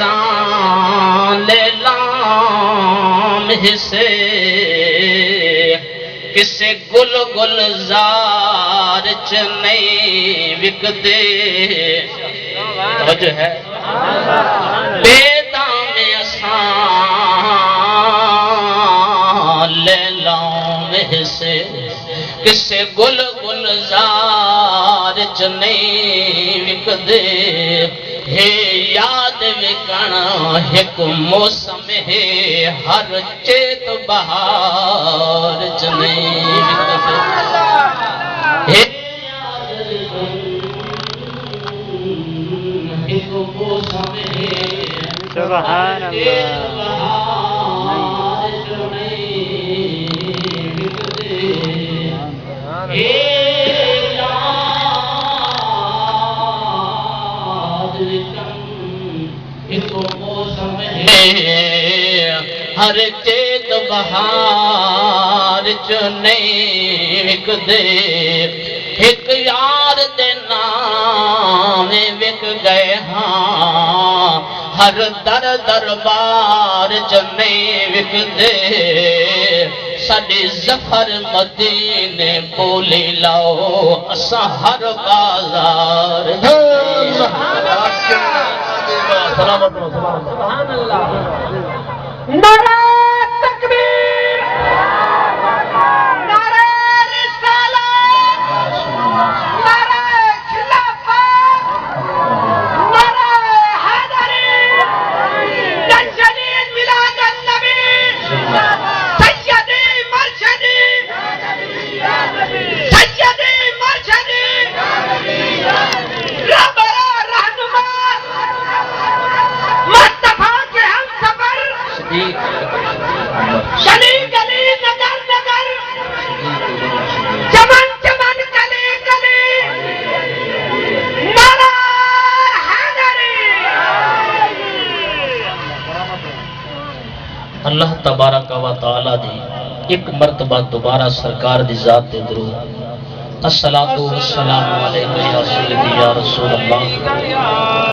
احسان لام حصے کسے گل گلزار چ نہیں وکدے توجہ ہے بے دام احسان لام حصے کسے گل گلزار چ نہیں وکدے ہے یاد وکنا ایک موسم ہے ہر چیت بہار چ نہیں وکدے ہے یاد وکنا ایک موسم ہے سبحان ہر چیت بہار چ نہیں وکدے ایک یار دے نام وک گئے ہاں ہر در دربار چ نہیں وکدے ساڈی ظفر مدینے بولی لاؤ اساں ہر بازار سبحان اللہ نعرہ تکبیر نعرہ رسالت نعرہ خلافت نعرہ حیدری جشن میلاد النبی سیدی مرشدی سیدی مرشدی گلی گلی نگر نگر چمن چمن گلی گلی نعرہ حیدری اللہ تبارک و تعالی دی ایک مرتبہ دوبارہ سرکار دی ذات دے درود الصلاۃ والسلام علیکم یا سیدی یا رسول اللہ